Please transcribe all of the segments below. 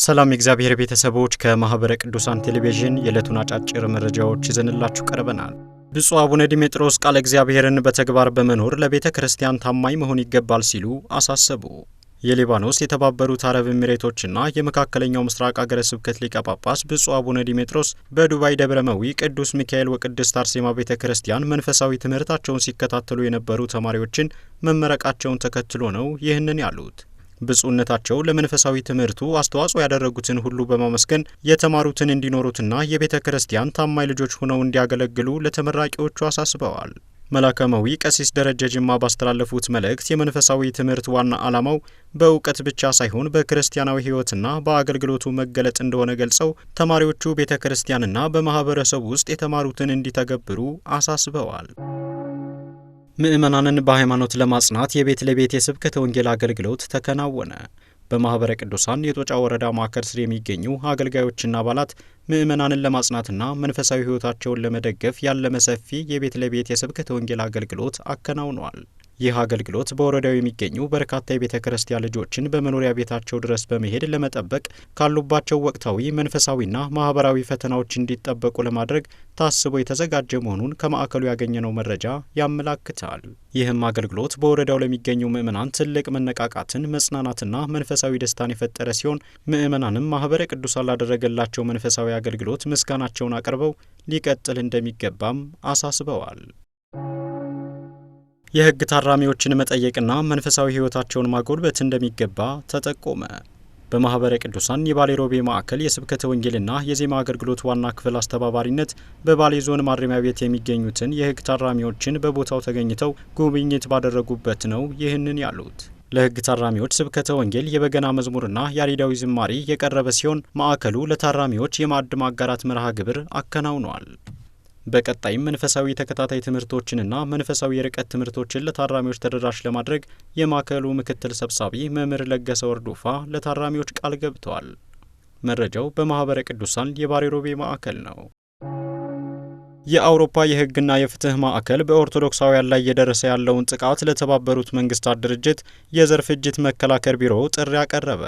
ሰላም የእግዚአብሔር ቤተሰቦች ከማህበረ ቅዱሳን ቴሌቪዥን የዕለቱን አጫጭር መረጃዎች ይዘንላችሁ ቀርበናል። ብፁዕ አቡነ ዲሜጥሮስ ቃለ እግዚአብሔርን በተግባር በመኖር ለቤተ ክርስቲያን ታማኝ መሆን ይገባል ሲሉ አሳሰቡ። የሊባኖስ የተባበሩት አረብ ኤሚሬቶችና የመካከለኛው ምስራቅ ሀገረ ስብከት ሊቀ ጳጳስ ብፁዕ አቡነ ዲሜጥሮስ በዱባይ ደብረመዊ ቅዱስ ሚካኤል ወቅድስት አርሴማ ቤተ ክርስቲያን መንፈሳዊ ትምህርታቸውን ሲከታተሉ የነበሩ ተማሪዎችን መመረቃቸውን ተከትሎ ነው ይህንን ያሉት። ብፁዕነታቸው ለመንፈሳዊ ትምህርቱ አስተዋጽኦ ያደረጉትን ሁሉ በማመስገን የተማሩትን እንዲኖሩትና የቤተ ክርስቲያን ታማኝ ልጆች ሆነው እንዲያገለግሉ ለተመራቂዎቹ አሳስበዋል። መላከማዊ ቀሲስ ደረጀ ጅማ ባስተላለፉት መልእክት የመንፈሳዊ ትምህርት ዋና ዓላማው በእውቀት ብቻ ሳይሆን በክርስቲያናዊ ሕይወትና በአገልግሎቱ መገለጥ እንደሆነ ገልጸው ተማሪዎቹ ቤተ ክርስቲያንና በማህበረሰቡ ውስጥ የተማሩትን እንዲተገብሩ አሳስበዋል። ምእመናንን በሃይማኖት ለማጽናት የቤት ለቤት የስብከተ ወንጌል አገልግሎት ተከናወነ። በማህበረ ቅዱሳን የጦጫ ወረዳ ማዕከል ስር የሚገኙ አገልጋዮችና አባላት ምእመናንን ለማጽናትና መንፈሳዊ ሕይወታቸውን ለመደገፍ ያለመ ሰፊ የቤት ለቤት የስብከተ ወንጌል አገልግሎት አከናውነዋል። ይህ አገልግሎት በወረዳው የሚገኙ በርካታ የቤተ ክርስቲያን ልጆችን በመኖሪያ ቤታቸው ድረስ በመሄድ ለመጠበቅ ካሉባቸው ወቅታዊ መንፈሳዊና ማህበራዊ ፈተናዎች እንዲጠበቁ ለማድረግ ታስቦ የተዘጋጀ መሆኑን ከማዕከሉ ያገኘነው መረጃ ያመላክታል። ይህም አገልግሎት በወረዳው ለሚገኙ ምእመናን ትልቅ መነቃቃትን፣ መጽናናትና መንፈሳዊ ደስታን የፈጠረ ሲሆን ምእመናንም ማህበረ ቅዱሳን ላደረገላቸው መንፈሳዊ አገልግሎት ምስጋናቸውን አቅርበው ሊቀጥል እንደሚገባም አሳስበዋል። የሕግ ታራሚዎችን መጠየቅና መንፈሳዊ ሕይወታቸውን ማጎልበት እንደሚገባ ተጠቆመ። በማህበረ ቅዱሳን የባሌ ሮቤ ማዕከል የስብከተ ወንጌልና የዜማ አገልግሎት ዋና ክፍል አስተባባሪነት በባሌ ዞን ማረሚያ ቤት የሚገኙትን የሕግ ታራሚዎችን በቦታው ተገኝተው ጉብኝት ባደረጉበት ነው ይህንን ያሉት። ለሕግ ታራሚዎች ስብከተ ወንጌል፣ የበገና መዝሙርና ያሬዳዊ ዝማሬ የቀረበ ሲሆን ማዕከሉ ለታራሚዎች የማዕድ ማጋራት መርሃ ግብር አከናውኗል። በቀጣይም መንፈሳዊ ተከታታይ ትምህርቶችንና መንፈሳዊ የርቀት ትምህርቶችን ለታራሚዎች ተደራሽ ለማድረግ የማዕከሉ ምክትል ሰብሳቢ መምህር ለገሰ ወርዶፋ ለታራሚዎች ቃል ገብተዋል። መረጃው በማህበረ ቅዱሳን የባሌ ሮቤ ማዕከል ነው። የአውሮፓ የሕግና የፍትህ ማዕከል በኦርቶዶክሳውያን ላይ እየደረሰ ያለውን ጥቃት ለተባበሩት መንግስታት ድርጅት የዘር ፍጅት መከላከል ቢሮ ጥሪ አቀረበ።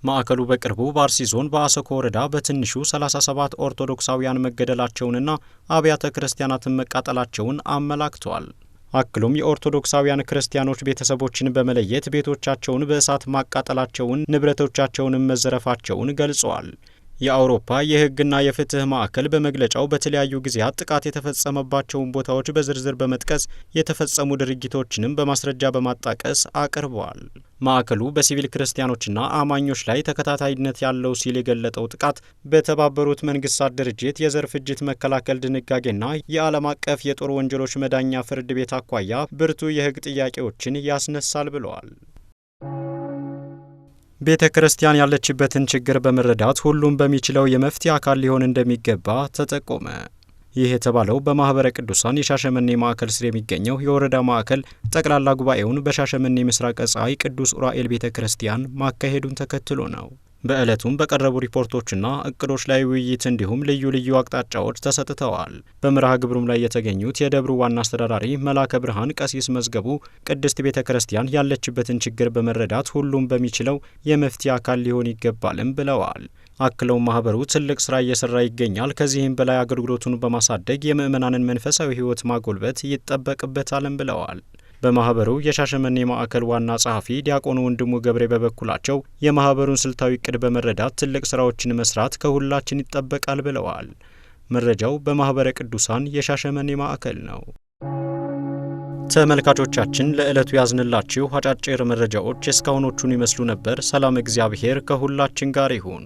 ማዕከሉ በቅርቡ በአርሲ ዞን በአሰኮ ወረዳ በትንሹ 37 ኦርቶዶክሳውያን መገደላቸውንና አብያተ ክርስቲያናትን መቃጠላቸውን አመላክቷል። አክሎም የኦርቶዶክሳውያን ክርስቲያኖች ቤተሰቦችን በመለየት ቤቶቻቸውን በእሳት ማቃጠላቸውን፣ ንብረቶቻቸውንም መዘረፋቸውን ገልጸዋል። የአውሮፓ የሕግና የፍትህ ማዕከል በመግለጫው በተለያዩ ጊዜያት ጥቃት የተፈጸመባቸውን ቦታዎች በዝርዝር በመጥቀስ የተፈጸሙ ድርጊቶችንም በማስረጃ በማጣቀስ አቅርበዋል። ማዕከሉ በሲቪል ክርስቲያኖችና አማኞች ላይ ተከታታይነት ያለው ሲል የገለጠው ጥቃት በተባበሩት መንግስታት ድርጅት የዘር ፍጅት መከላከል ድንጋጌና የዓለም አቀፍ የጦር ወንጀሎች መዳኛ ፍርድ ቤት አኳያ ብርቱ የሕግ ጥያቄዎችን ያስነሳል ብለዋል። ቤተ ክርስቲያን ያለችበትን ችግር በመረዳት ሁሉም በሚችለው የመፍትሄ አካል ሊሆን እንደሚገባ ተጠቆመ። ይህ የተባለው በማህበረ ቅዱሳን የሻሸመኔ ማዕከል ስር የሚገኘው የወረዳ ማዕከል ጠቅላላ ጉባኤውን በሻሸመኔ ምስራቅ ፀሐይ ቅዱስ ኡራኤል ቤተ ክርስቲያን ማካሄዱን ተከትሎ ነው። በዕለቱም በቀረቡ ሪፖርቶችና እቅዶች ላይ ውይይት እንዲሁም ልዩ ልዩ አቅጣጫዎች ተሰጥተዋል። በመርሃ ግብሩም ላይ የተገኙት የደብሩ ዋና አስተዳዳሪ መላከ ብርሃን ቀሲስ መዝገቡ ቅድስት ቤተ ክርስቲያን ያለችበትን ችግር በመረዳት ሁሉም በሚችለው የመፍትሄ አካል ሊሆን ይገባልም ብለዋል። አክለው ማህበሩ ትልቅ ስራ እየሰራ ይገኛል። ከዚህም በላይ አገልግሎቱን በማሳደግ የምእመናንን መንፈሳዊ ሕይወት ማጎልበት ይጠበቅበታልም ብለዋል። በማህበሩ የሻሸመኔ ማዕከል ዋና ጸሐፊ ዲያቆኑ ወንድሙ ገብሬ በበኩላቸው የማህበሩን ስልታዊ እቅድ በመረዳት ትልቅ ስራዎችን መስራት ከሁላችን ይጠበቃል ብለዋል። መረጃው በማህበረ ቅዱሳን የሻሸመኔ ማዕከል ነው። ተመልካቾቻችን ለዕለቱ ያዝንላችሁ አጫጭር መረጃዎች እስካሁኖቹን ይመስሉ ነበር። ሰላም እግዚአብሔር ከሁላችን ጋር ይሁን።